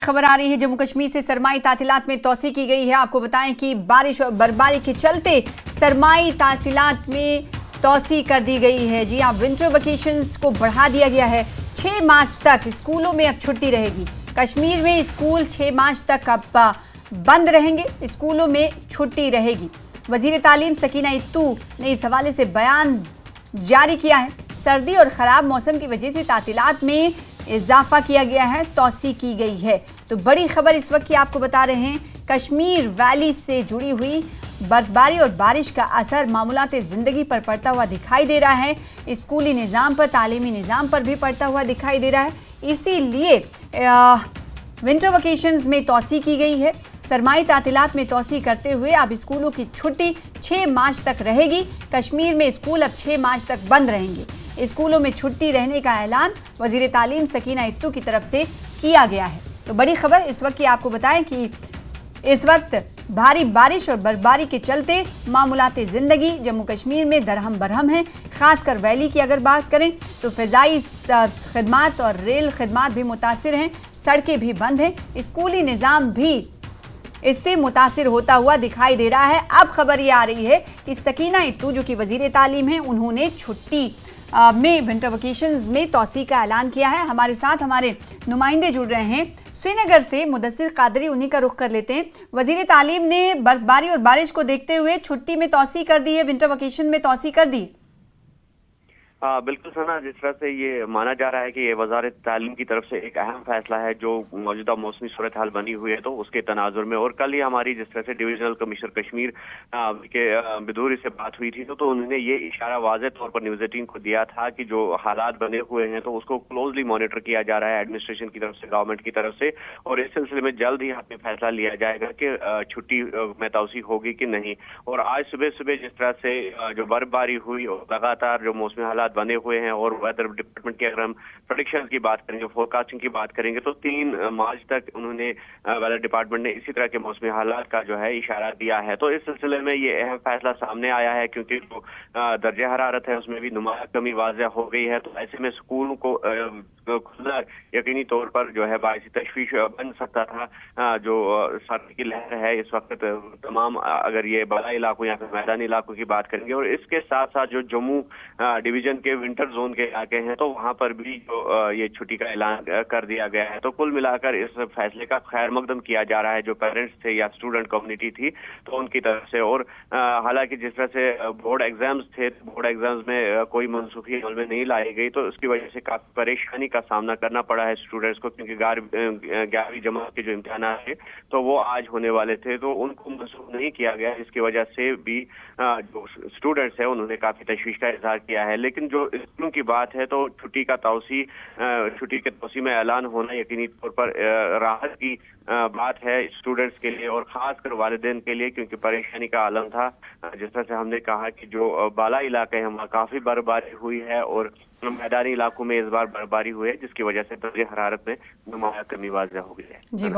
खबर आ रही है जम्मू कश्मीर से। सरमाई तातीलात में तोसी की गई है। आपको बताएं कि बारिश और बर्फबारी के चलते सरमाई तातीलात में तोसी कर दी गई है। जी हाँ, विंटर वेकेशंस को बढ़ा दिया गया है। 6 मार्च तक स्कूलों में अब छुट्टी रहेगी। कश्मीर में स्कूल 6 मार्च तक अब बंद रहेंगे। स्कूलों में छुट्टी रहेगी। वजीर तालीम सकीना इत्तू ने इस हवाले से बयान जारी किया है। सर्दी और ख़राब मौसम की वजह से तातीलात में इजाफा किया गया है, तोसी की गई है। तो बड़ी खबर इस वक्त की आपको बता रहे हैं, कश्मीर वैली से जुड़ी हुई बर्फबारी और बारिश का असर मामूलात ज़िंदगी पर पड़ता हुआ दिखाई दे रहा है। स्कूली निज़ाम पर, तालीमी निज़ाम पर भी पड़ता हुआ दिखाई दे रहा है। इसीलिए विंटर वेकेशंस में तोसी की गई है। सरमाई तातीलात में तोसी करते हुए अब स्कूलों की छुट्टी 6 मार्च तक रहेगी। कश्मीर में स्कूल अब 6 मार्च तक बंद रहेंगे। स्कूलों में छुट्टी रहने का ऐलान वजीर तालीम सकीना इत्तू की तरफ से किया गया है। तो बड़ी खबर इस वक्त की आपको बताएं कि इस वक्त भारी बारिश और बर्फबारी के चलते मामूलात ज़िंदगी जम्मू कश्मीर में दरहम बरहम है। खासकर वैली की अगर बात करें तो फ़िज़ाई खिदमात और रेल खिदमात भी मुतासिर हैं। सड़कें भी बंद हैं। स्कूली निज़ाम भी इससे मुतासिर होता हुआ दिखाई दे रहा है। अब खबर ये आ रही है कि सकीना इत्तू जो कि वजीर तालीम है, उन्होंने छुट्टी में विंटर वेकेशंस में तोसी का ऐलान किया है। हमारे साथ हमारे नुमाइंदे जुड़ रहे हैं श्रीनगर से। मुदस्सिर कादरी, उन्हीं का रुख कर लेते हैं। वजीर तालीम ने बर्फबारी और बारिश को देखते हुए छुट्टी में तोसी कर दी है, विंटर वेकेशन में तोसी कर दी। हाँ बिल्कुल सना, जिस तरह से ये माना जा रहा है कि ये वजारत तालीम की तरफ से एक अहम फैसला है जो मौजूदा मौसमी सूरत हाल बनी हुई है, तो उसके तनाजुर में और कल ही हमारी जिस तरह से डिविजनल कमिश्नर कश्मीर के बिदूरी से बात हुई थी तो उन्होंने ये इशारा वाज़ेह तौर पर न्यूज़ 18 को दिया था कि जो हालात बने हुए हैं तो उसको क्लोजली मॉनिटर किया जा रहा है एडमिनिस्ट्रेशन की तरफ से, गवर्नमेंट की तरफ से, और इस सिलसिले में जल्द ही हाथ में फैसला लिया जाएगा कि छुट्टी में तोसी होगी कि नहीं। और आज सुबह सुबह जिस तरह से जो बर्फबारी हुई और लगातार जो मौसमी हालात बने हुए हैं और वेदर डिपार्टमेंट की अगर हम प्रेडिक्शन की बात करेंगे, फोरकास्टिंग की बात करेंगे, तो 3 मार्च तक उन्होंने वेदर डिपार्टमेंट ने इसी तरह के मौसमी हालात का जो है इशारा दिया है। तो इस सिलसिले में ये अहम फैसला सामने आया है क्योंकि जो दर्जा हरारत है उसमें भी नुमाया कमी वाज़ेह हो गई है। तो ऐसे में स्कूलों को खुलना यकीनी तौर पर जो है बाइस तशवीश बन सकता था। जो सर्दी की लहर है इस वक्त तमाम, अगर ये बड़ा इलाकों या फिर मैदानी इलाकों की बात करेंगे, और इसके साथ साथ जो जम्मू डिवीजन के विंटर जोन के इलाके हैं तो वहां पर भी जो ये छुट्टी का ऐलान कर दिया गया है। तो कुल मिलाकर इस फैसले का खैर मकदम किया जा रहा है जो पेरेंट्स थे या स्टूडेंट कम्युनिटी थी तो उनकी तरफ से। और हालांकि जिस तरह से बोर्ड एग्जाम्स थे, बोर्ड एग्जाम्स में कोई मनसूखी अमल में नहीं लाई गई तो उसकी वजह से काफी परेशानी का सामना करना पड़ा है स्टूडेंट्स को, क्योंकि 11वीं जमात के जो इम्तिहान थे तो वो आज होने वाले थे तो उनको मनसूख नहीं किया गया, जिसकी वजह से भी जो स्टूडेंट्स है उन्होंने काफी तशवीश का इजहार किया है। लेकिन जो स्कूलों की बात है तो छुट्टी के तोसी में ऐलान होना यकीनी तौर पर राहत की बात है स्टूडेंट्स के लिए और खासकर वालिदैन के लिए, क्योंकि परेशानी का आलम था। जिस तरह से हमने कहा कि जो बाला इलाके हैं वहाँ काफी बर्फबारी हुई है और मैदानी इलाकों में इस बार बर्फबारी हुई है, जिसकी वजह से दर्जे हरारत में नुमाया कमी वाज़ेह हो गई है। जी बहुत